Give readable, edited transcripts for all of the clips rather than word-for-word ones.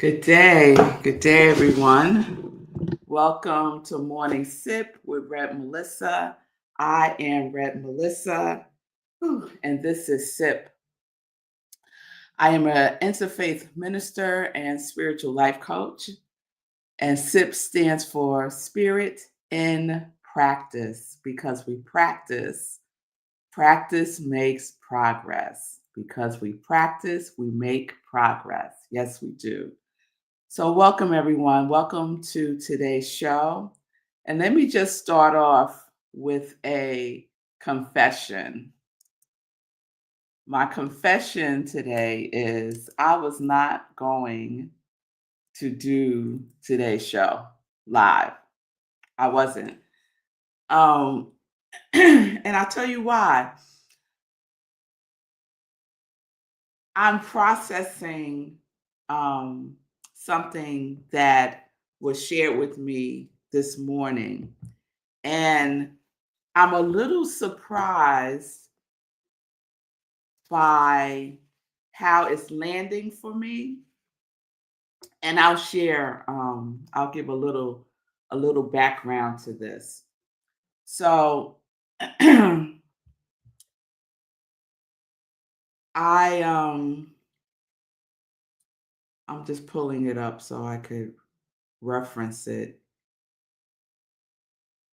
Good day, everyone. Welcome to Morning Sip with Reb Melissa. I am Reb Melissa, and this is Sip. I am an interfaith minister and spiritual life coach, and SIP stands for Spirit in Practice because we practice. Practice makes progress. Because we practice, we make progress. Yes, we do. So, welcome everyone. Welcome to today's show. And let me just start off with a confession. My confession today is I was not going to do today's show live. I wasn't. Um, and I'll tell you why. I'm processing something that was shared with me this morning. And I'm a little surprised by how it's landing for me. And I'll share, I'll give a little background to this. So I I'm just pulling it up so I could reference it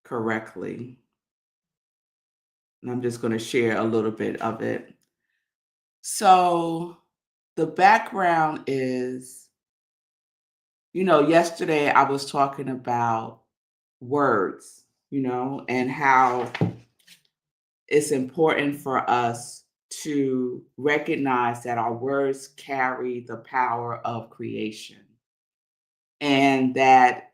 correctly. And I'm just going to share a little bit of it. So the background is, yesterday I was talking about words, and how it's important for us to recognize that our words carry the power of creation and that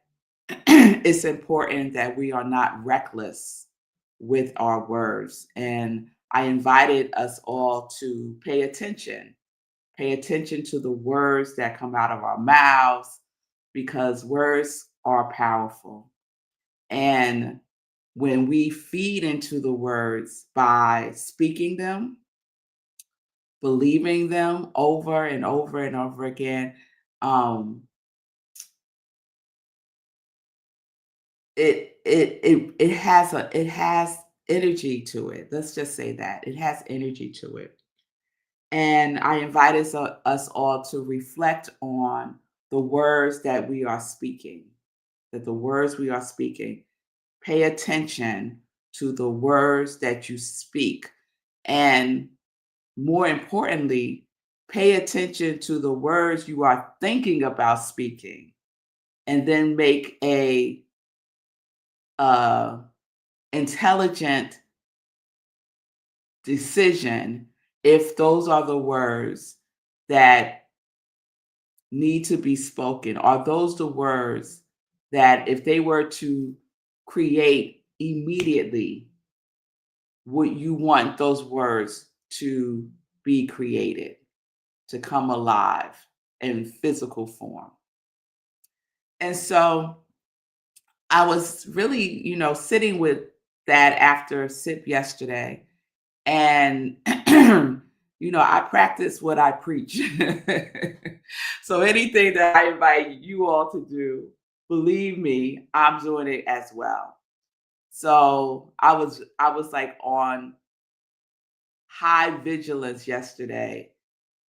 it's important that we are not reckless with our words. And I invited us all to pay attention to the words that come out of our mouths because words are powerful. And when we feed into the words by speaking them, believing them over and over and over again, um, it has energy to it. Let's just say that it has energy to it. And I invite us all to reflect on the words that we are speaking. That the words we are speaking. Pay attention to the words that you speak. And more importantly, pay attention to the words you are thinking about speaking. And then make a uh, intelligent decision if those are the words that need to be spoken. Are those the words that if they were to create immediately, would you want those words to be created, to come alive in physical form? And so I was really, sitting with that after SIP yesterday. And, I practice what I preach. So anything that I invite you all to do, believe me, I'm doing it as well. So I was like on high vigilance yesterday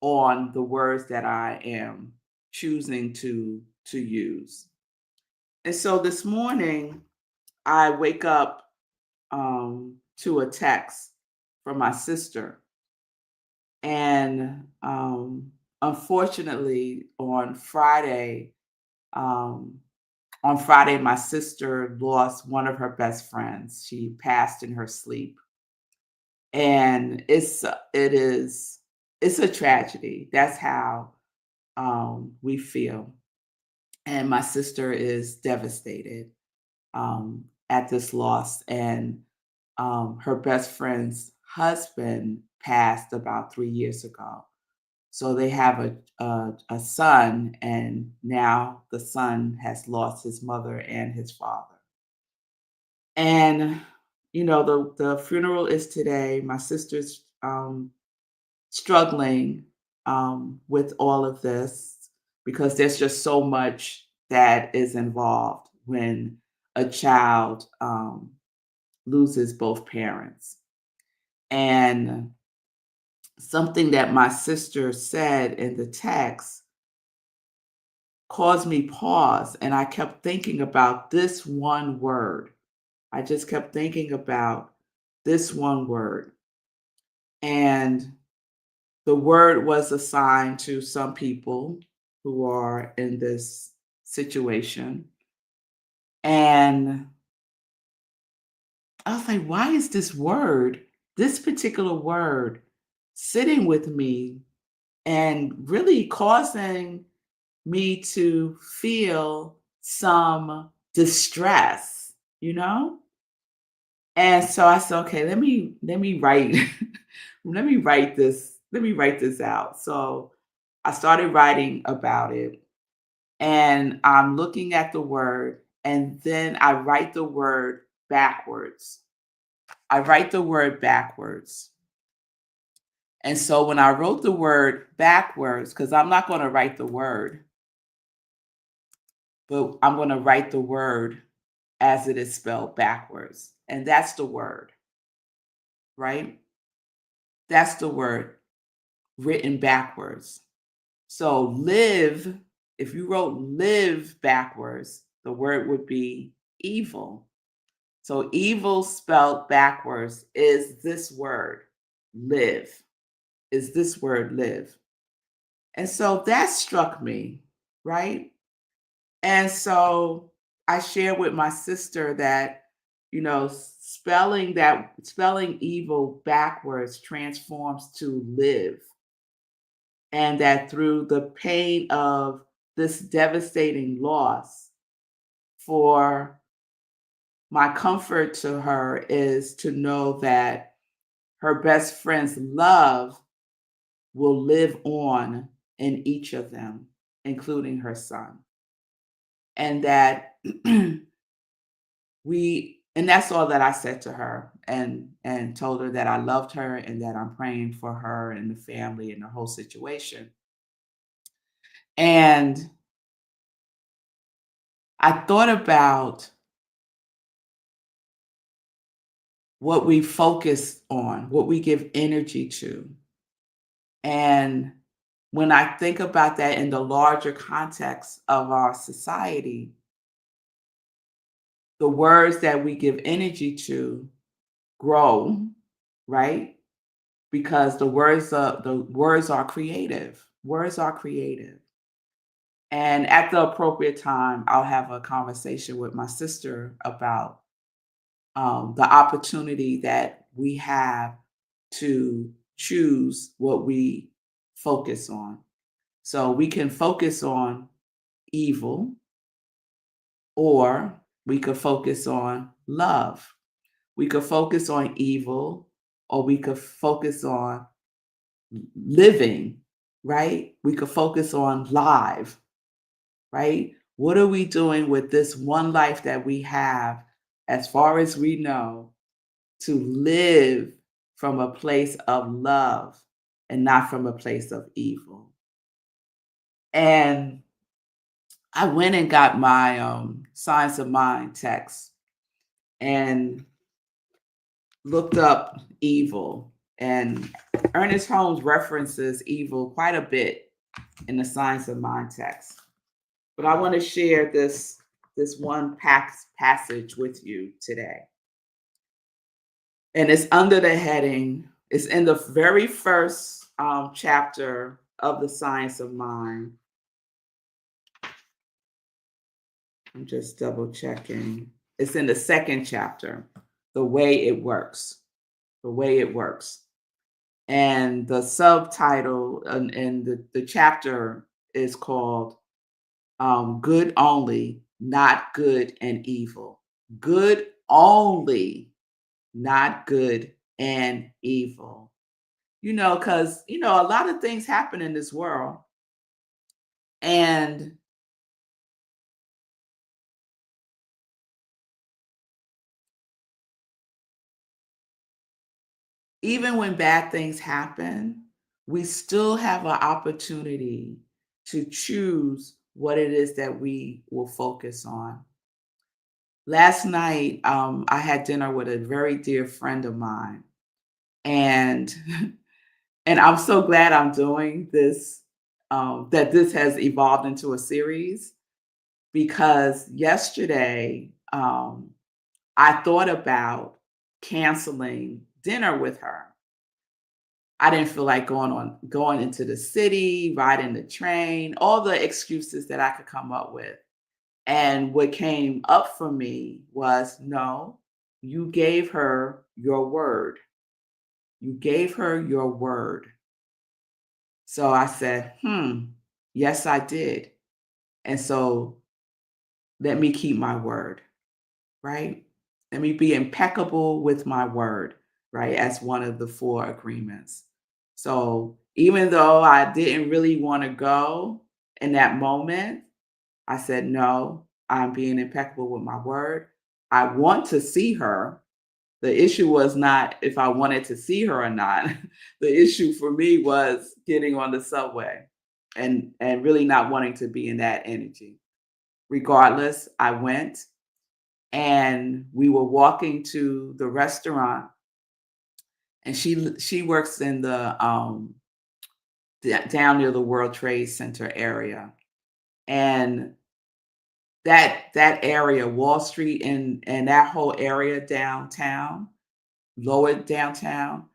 on the words that I am choosing to use. And so this morning I wake up to a text from my sister. And unfortunately, um, on Friday, my sister lost one of her best friends. She passed in her sleep, and it's a tragedy. That's how we feel, and my sister is devastated at this loss. And her best friend's husband passed about 3 years ago. So they have a son, and now the son has lost his mother and his father. And the funeral is today. My sister's struggling with all of this because there's just so much that is involved when a child loses both parents. And something that my sister said in the text caused me pause, and I kept thinking about this one word. I just kept thinking about this one word. And the word was assigned to some people who are in this situation. And I was like, why is this particular word, sitting with me and really causing me to feel some distress, you know? And so I said, okay, let me write let me write this out. So I started writing about it, and I'm looking at the word, and then I write the word backwards. I write the word backwards. And so when I wrote the word backwards, because I'm not going to write the word, but I'm going to write the word as it is spelled backwards. And that's the word, right? That's the word written backwards. So live, if you wrote live backwards, the word would be evil. So evil spelled backwards is this word, live, is this word live. And so that struck me, right? And so I shared with my sister that, spelling evil backwards transforms to live. And that through the pain of this devastating loss, for my comfort to her is to know that her best friend's love will live on in each of them, including her son. And that and that's all that I said to her, and told her that I loved her and that I'm praying for her and the family and the whole situation. And I thought about what we focus on, what we give energy to. And when I think about that in the larger context of our society, the words that we give energy to grow, right? Because the words are creative. Words are creative. And at the appropriate time, I'll have a conversation with my sister about the opportunity that we have to choose what we focus on. So we can focus on evil, or we could focus on love. We could focus on evil, or we could focus on living, right? We could focus on live, right? What are we doing with this one life that we have, as far as we know, to live from a place of love and not from a place of evil? And I went and got my Science of Mind text and looked up evil. And Ernest Holmes references evil quite a bit in the Science of Mind text. But I want to share this one passage with you today. And it's under the heading, it's in the very first chapter of the Science of Mind. I'm just double checking. It's in the second chapter, The Way It Works. The Way It Works. And the subtitle and the chapter is called Good Only, Not Good and Evil. Good only, not good and evil. Because, a lot of things happen in this world. And even when bad things happen, we still have an opportunity to choose what it is that we will focus on. Last night, I had dinner with a very dear friend of mine, and and I'm so glad I'm doing this. That this has evolved into a series because yesterday I thought about canceling dinner with her. I didn't feel like going into the city, riding the train, all the excuses that I could come up with. And what came up for me was, no, you gave her your word. You gave her your word. So I said, yes, I did. And so let me keep my word, right? Let me be impeccable with my word, right? As one of the four agreements. So even though I didn't really want to go in that moment, I said, no, I'm being impeccable with my word. I want to see her. The issue was not if I wanted to see her or not. The issue for me was getting on the subway and really not wanting to be in that energy. Regardless, I went and we were walking to the restaurant, and she works in the down near the World Trade Center area. And that area, Wall Street and that whole area downtown, lower downtown,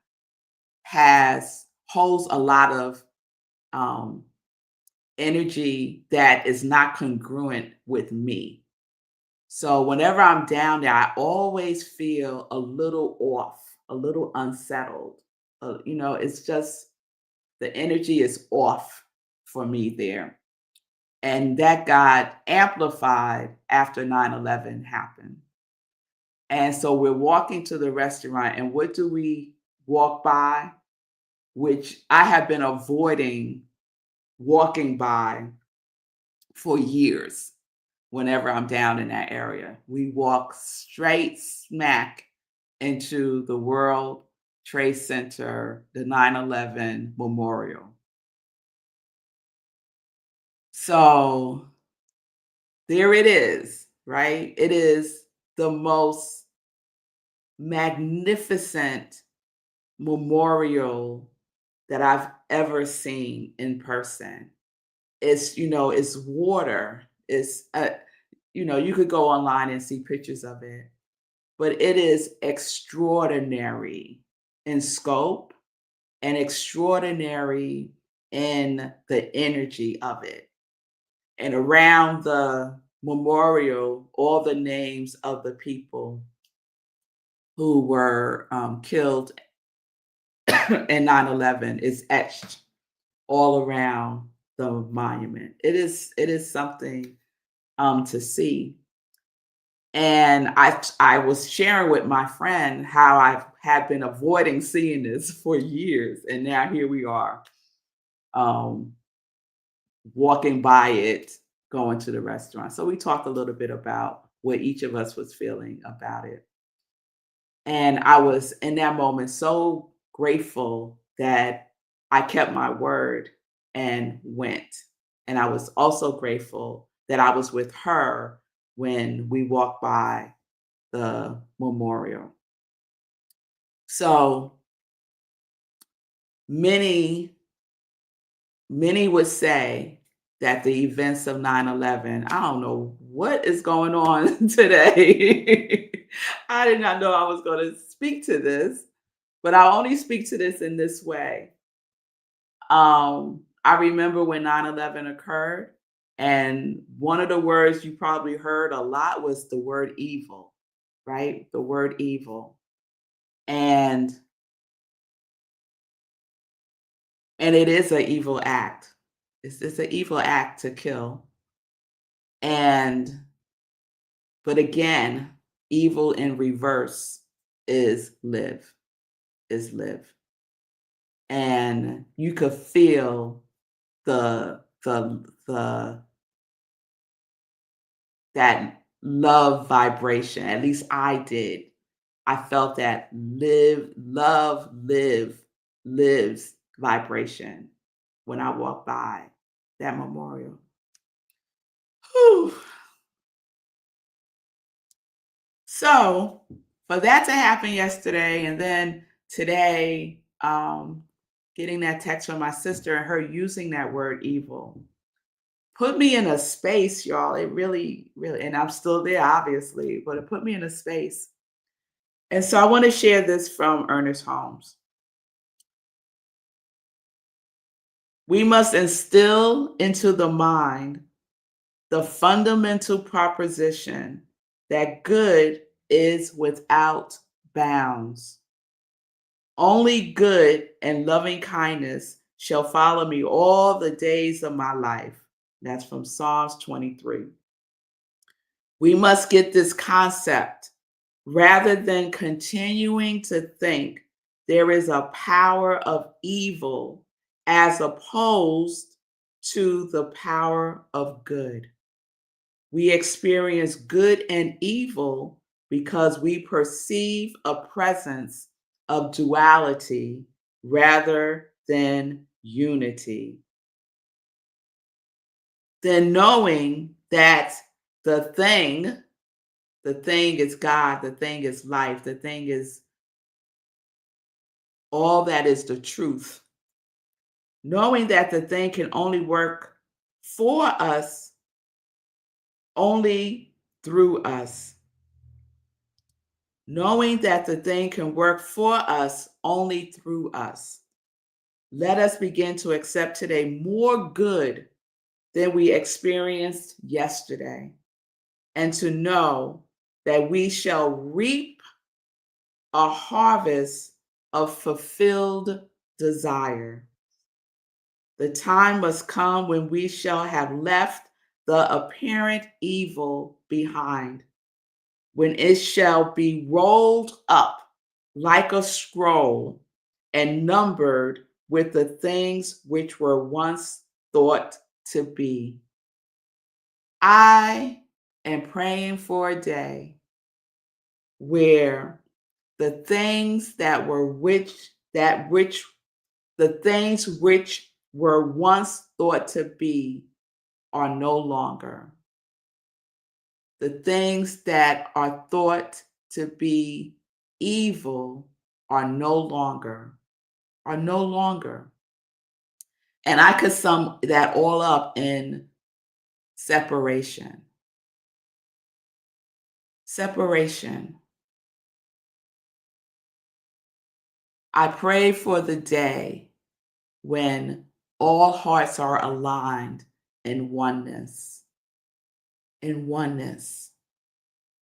holds a lot of um, energy that is not congruent with me. So whenever I'm down there, I always feel a little off, a little unsettled. It's just the energy is off for me there. And that got amplified after 9/11 happened. And so we're walking to the restaurant, and what do we walk by? Which I have been avoiding walking by for years whenever I'm down in that area. We walk straight smack into the World Trade Center, the 9/11 memorial. So there it is, right? It is the most magnificent memorial that I've ever seen in person. It's water. You could go online and see pictures of it, but it is extraordinary in scope and extraordinary in the energy of it. And around the memorial, all the names of the people who were killed in 9/11 is etched all around the monument. It is something to see. And I was sharing with my friend how I had been avoiding seeing this for years, and now here we are, um, walking by it, going to the restaurant. So we talked a little bit about what each of us was feeling about it. And I was in that moment so grateful that I kept my word and went. And I was also grateful that I was with her when we walked by the memorial. So many, many would say that the events of 9/11, I don't know what is going on today. I did not know I was going to speak to this, but I'll only speak to this in this way. I remember when 9/11 occurred, and one of the words you probably heard a lot was the word evil, right? The word evil. And and it is an evil act. It's an evil act to kill. And but again, evil in reverse is live, is live. And you could feel the that love vibration. At least I did. I felt that lives vibration when I walked by that memorial. Whew. So for that to happen yesterday, and then today, getting that text from my sister and her using that word evil put me in a space, y'all. It really, really, and I'm still there, obviously, but it put me in a space. And so I want to share this from Ernest Holmes. We must instill into the mind the fundamental proposition that good is without bounds. Only good and loving kindness shall follow me all the days of my life. That's from Psalms 23. We must get this concept rather than continuing to think there is a power of evil as opposed to the power of good. We experience good and evil because we perceive a presence of duality rather than unity. Then knowing that the thing is God, the thing is life, the thing is all that is the truth. Knowing that the thing can only work for us, only through us. Knowing that the thing can work for us only through us. Let us begin to accept today more good than we experienced yesterday, and to know that we shall reap a harvest of fulfilled desire. The time must come when we shall have left the apparent evil behind, when it shall be rolled up like a scroll and numbered with the things which were once thought to be. I am praying for a day where the things the things which were once thought to be are no longer. The things that are thought to be evil are no longer, And I could sum that all up in separation. Separation. I pray for the day when all hearts are aligned in oneness,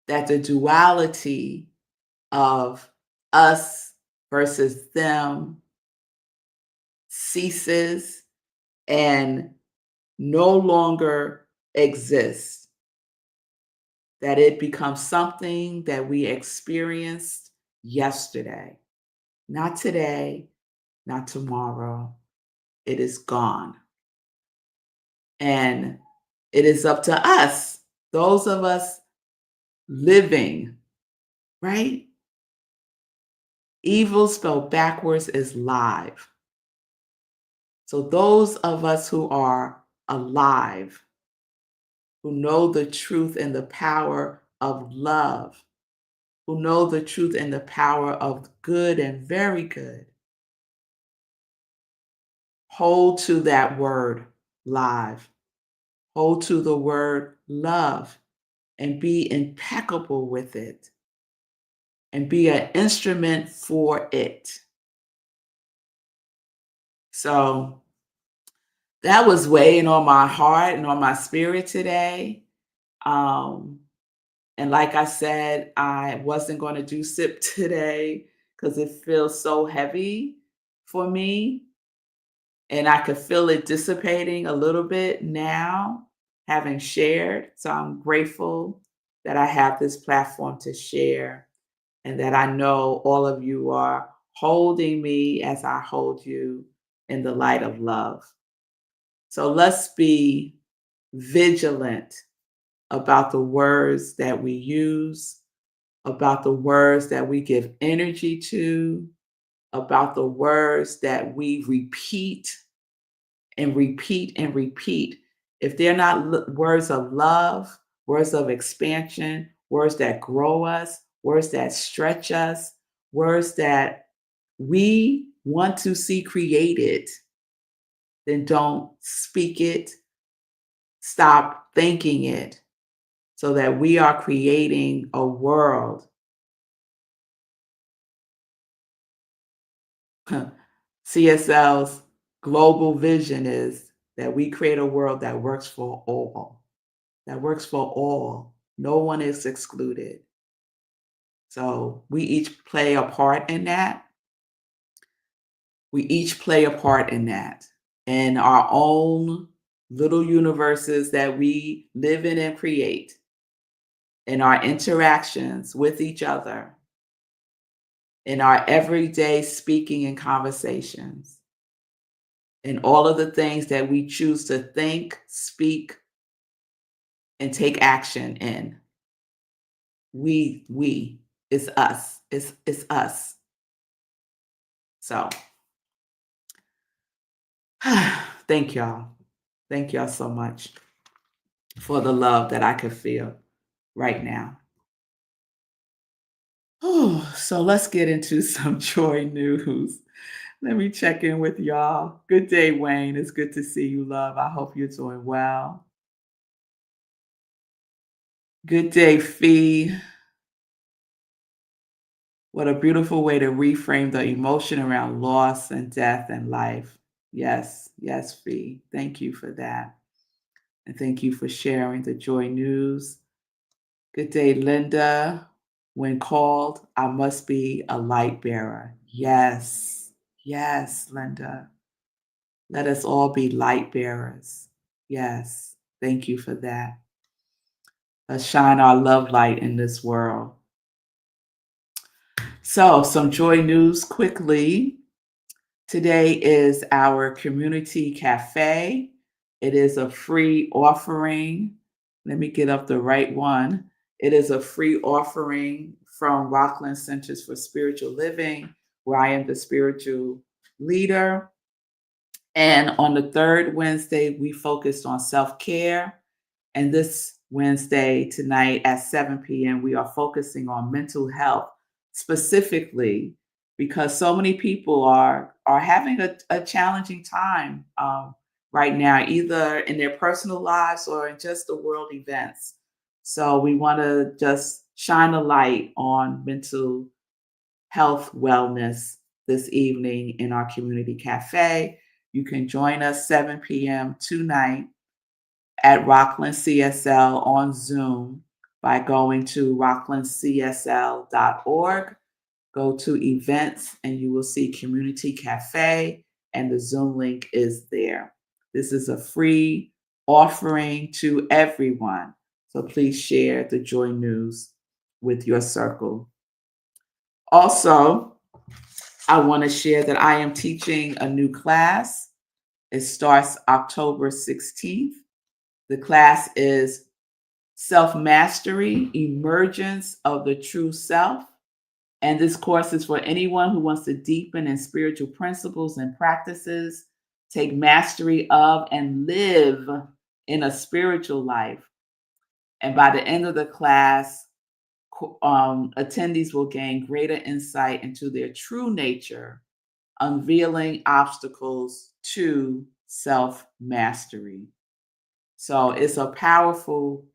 that the duality of us versus them ceases and no longer exists, that it becomes something that we experienced yesterday, not today, not tomorrow. It is gone. And it is up to us, those of us living, right? Evil spelled backwards is live. So those of us who are alive, who know the truth and the power of love, who know the truth and the power of good and very good, hold to that word live. Hold to the word love and be impeccable with it and be an instrument for it. So that was weighing on my heart and on my spirit today. And like I said, I wasn't going to do SIP today because it feels so heavy for me. And I could feel it dissipating a little bit now, having shared. So I'm grateful that I have this platform to share and that I know all of you are holding me as I hold you in the light of love. So let's be vigilant about the words that we use, about the words that we give energy to, about the words that we repeat and repeat and repeat, if they're not words of love, words of expansion, words that grow us, words that stretch us, words that we want to see created, then don't speak it. Stop thinking it so that we are creating a world. CSL's global vision is that we create a world that works for all, that works for all. No one is excluded. So we each play a part in that. We each play a part in that, in our own little universes that we live in and create, in our interactions with each other, in our everyday speaking and conversations, in all of the things that we choose to think, speak, and take action in. We, it's us. It's us. So thank y'all. Thank y'all so much for the love that I could feel right now. Oh, so let's get into some joy news. Let me check in with y'all. Good day, Wayne. It's good to see you, love. I hope you're doing well. Good day, Fee. What a beautiful way to reframe the emotion around loss and death and life. Yes, yes, Fee. Thank you for that. And thank you for sharing the joy news. Good day, Linda. When called, I must be a light bearer. Yes, yes, Linda. Let us all be light bearers. Yes, thank you for that. Let's shine our love light in this world. So, some joy news quickly. Today is our community cafe. It is a free offering. Let me get up the right one. It is a free offering from Rockland Centers for Spiritual Living, where I am the spiritual leader. And on the third Wednesday, we focused on self care. And this Wednesday, tonight at 7 p.m., we are focusing on mental health specifically because so many people are having a challenging time right now, either in their personal lives or in just the world events. So we want to just shine a light on mental health wellness this evening in our community cafe. You can join us 7 p.m. tonight at Rockland CSL on Zoom by going to rocklandcsl.org. Go to events and you will see Community Cafe, and the Zoom link is there. This is a free offering to everyone. So please share the joy news with your circle. Also, I want to share that I am teaching a new class. It starts October 16th. The class is Self Mastery, Emergence of the True Self. And this course is for anyone who wants to deepen in spiritual principles and practices, take mastery of, and live in a spiritual life. And by the end of the class, attendees will gain greater insight into their true nature, unveiling obstacles to self mastery. So it's a powerful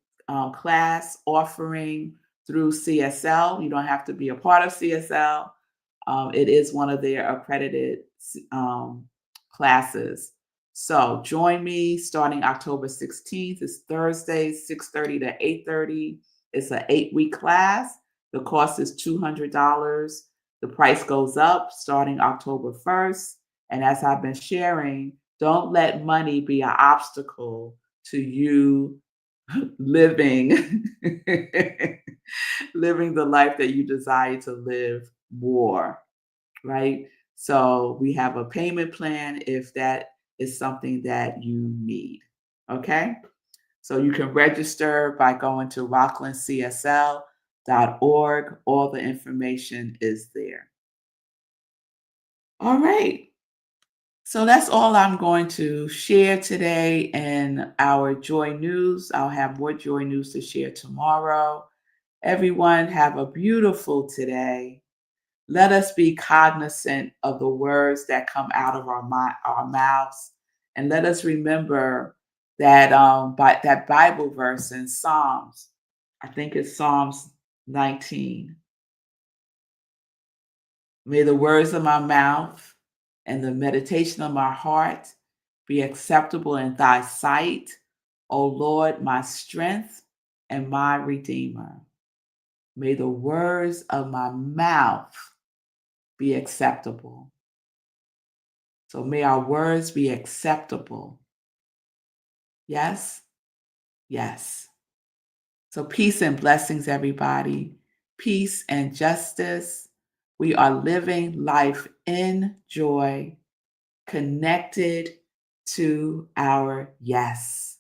class offering through CSL. You don't have to be a part of CSL. It is one of their accredited classes. So join me starting October 16th. It's Thursday, 6:30 to 8:30. It's an 8-week class. The cost is $200. The price goes up starting October 1st. And as I've been sharing, don't let money be an obstacle to you living living the life that you desire to live more, right? So we have a payment plan if that is something that you need. Okay? So you can register by going to rocklandcsl.org. All the information is there. All right. So that's all I'm going to share today in our joy news. I'll have more joy news to share tomorrow. Everyone, have a beautiful today. Let us be cognizant of the words that come out of our mouths, and let us remember that that Bible verse in Psalms. I think it's Psalms 19. May the words of my mouth and the meditation of my heart be acceptable in thy sight, O Lord, my strength and my redeemer. May the words of my mouth be acceptable. So may our words be acceptable. Yes? Yes. So peace and blessings, everybody. Peace and justice. We are living life in joy, connected to our yes.